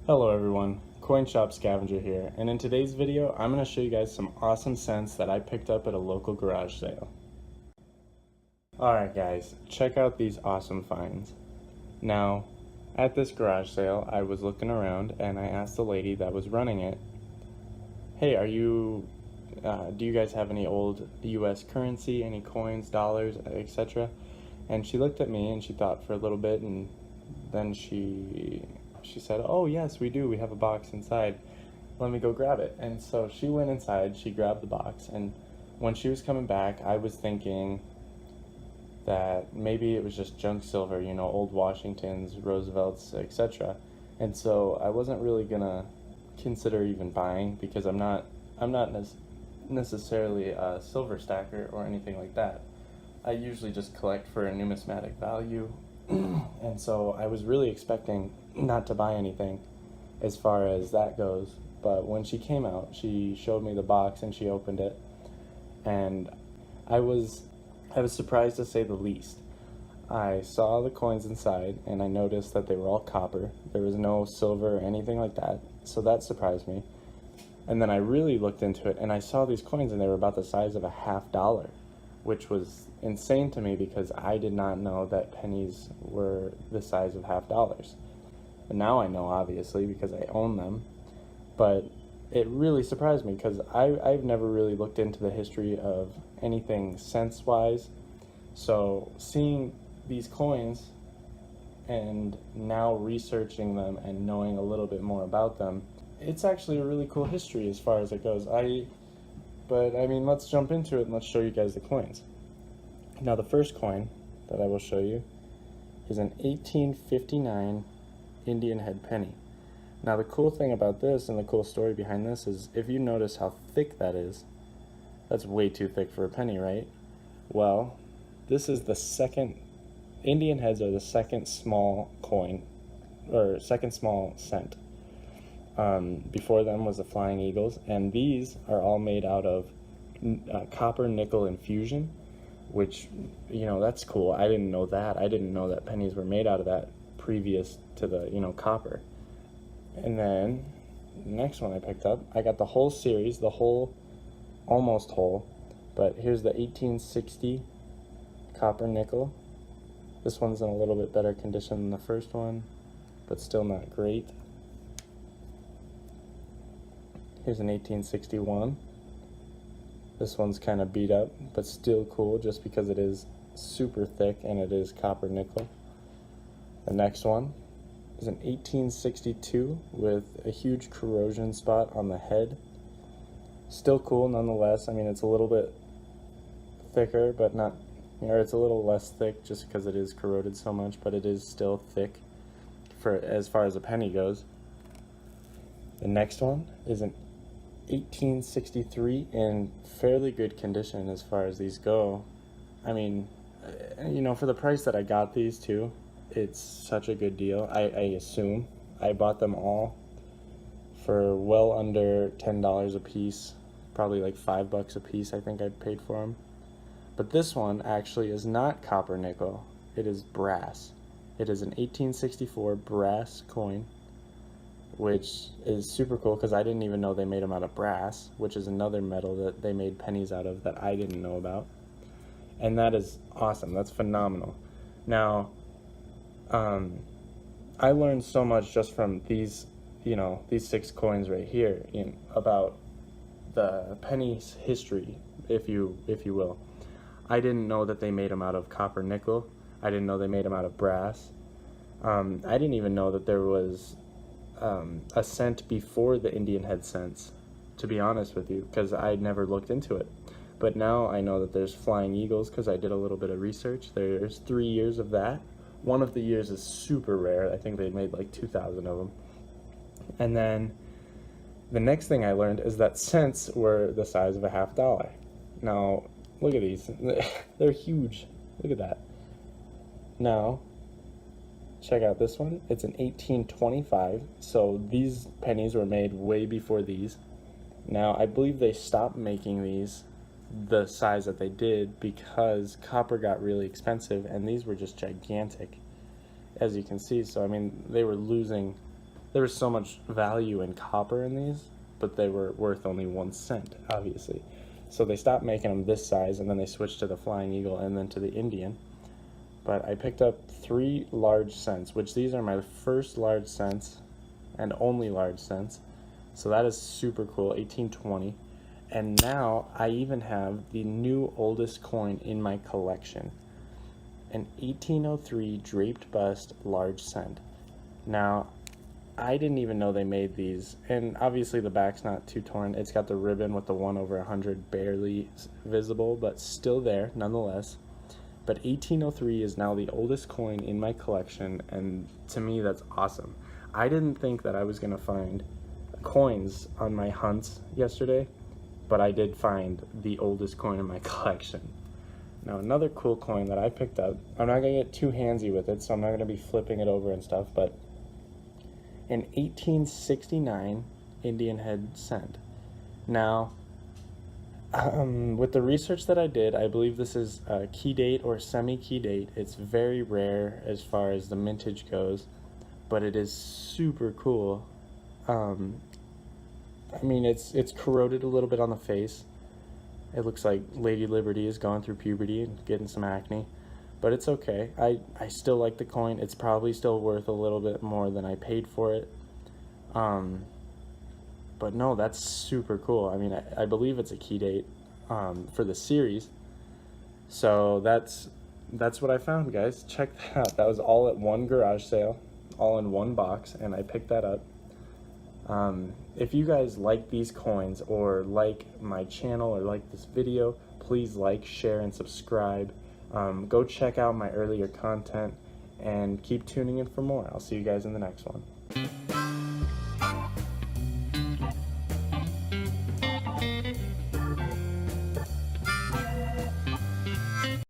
Hello everyone, Coin Shop Scavenger here, and in today's video I'm going to show you guys some awesome cents that I picked up at a local garage sale. Alright guys, check out these awesome finds. Now, at this garage sale I was looking around and I asked the lady that was running it, hey, do you guys have any old US currency, any coins, dollars, etc.? And she looked at me and she thought for a little bit, and then she said, oh yes, we do, we have a box inside, let me go grab it. And so she went inside, she grabbed the box, and when she was coming back I was thinking that maybe it was just junk silver, you know, old Washingtons, Roosevelts, etc. And so I wasn't really gonna consider even buying, because I'm not necessarily a silver stacker or anything like that. I usually just collect for a numismatic value. And so I was really expecting not to buy anything as far as that goes. But when she came out, she showed me the box and she opened it, and I was surprised to say the least. I saw the coins inside and I noticed that they were all copper. There was no silver or anything like that, so that surprised me. And then I really looked into it and I saw these coins and they were about the size of a $50, which was insane to me because I did not know that pennies were the size of $50. And now I know, obviously, because I own them. But it really surprised me because I've never really looked into the history of anything cents-wise. So seeing these coins and now researching them and knowing a little bit more about them, it's actually a really cool history as far as it goes. But I mean, let's jump into it and let's show you guys the coins. Now the first coin that I will show you is an 1859 Indian head penny. Now the cool thing about this and the cool story behind this is, if you notice how thick that is, that's way too thick for a penny, right? Well, this is the second, Indian heads are the second small coin, or second small cent. Before them was the Flying Eagles, and these are all made out of copper nickel infusion, which, you know, that's cool. I didn't know that. I didn't know that pennies were made out of that previous to the, copper. And then the next one I picked up, I got the whole series, the whole, almost whole, but here's the 1860 copper nickel. This one's in a little bit better condition than the first one, but still not great. Here's an 1861. This one's kind of beat up, but still cool just because it is super thick and it is copper nickel. The next one is an 1862 with a huge corrosion spot on the head. Still cool nonetheless. I mean, it's a little bit thicker, but not, or it's a little less thick just because it is corroded so much, but it is still thick for as far as a penny goes. The next one is an 1863 in fairly good condition as far as these go. I mean, for the price that I got these too, it's such a good deal. I assume I bought them all for well under $10 a piece, probably like $5 a piece I think I paid for them. But this one actually is not copper nickel, it is brass. It is an 1864 brass coin, which is super cool because I didn't even know they made them out of brass, which is another metal that they made pennies out of that I didn't know about. And that is awesome. That's phenomenal. Now, I learned so much just from these, these 6 coins right here about the penny's history, if you will. I didn't know that they made them out of copper nickel. I didn't know they made them out of brass. I didn't even know that there was a cent before the Indian head cents, to be honest with you, because I'd never looked into it. But now I know that there's Flying Eagles because I did a little bit of research. There's 3 years of that. One of the years is super rare. I think they made like 2,000 of them. And then the next thing I learned is that cents were the size of a $50. Now, look at these. They're huge. Look at that. Now, check out this one. It's an 1825. So these pennies were made way before these. Now, I believe they stopped making these the size that they did because copper got really expensive and these were just gigantic, as you can see. So I mean, they were losing there was so much value in copper in these, but they were worth only 1 cent, obviously. So they stopped making them this size, and then they switched to the Flying Eagle and then to the Indian. But I picked up 3 large cents, which these are my first large cents and only large cents. So that is super cool, 1820. And now I even have the new oldest coin in my collection, an 1803 draped bust large cent. Now, I didn't even know they made these, and obviously the back's not too torn. It's got the ribbon with the 1/100 barely visible, but still there nonetheless. But 1803 is now the oldest coin in my collection, and to me that's awesome. I didn't think that I was going to find coins on my hunts yesterday, but I did find the oldest coin in my collection. Now another cool coin that I picked up, I'm not going to get too handsy with it, so I'm not going to be flipping it over and stuff, but an 1869 Indian head cent. Now, with the research that I did, I believe this is a key date or semi-key date. It's very rare as far as the mintage goes, but it is super cool. I mean, it's corroded a little bit on the face. It looks like Lady Liberty is going through puberty and getting some acne, but it's okay. I still like the coin. It's probably still worth a little bit more than I paid for it. But no, that's super cool. I mean, I believe it's a key date for the series. So that's what I found, guys. Check that out. That was all at one garage sale, all in one box, and I picked that up. If you guys like these coins or like my channel or like this video, please like, share, and subscribe. Go check out my earlier content and keep tuning in for more. I'll see you guys in the next one.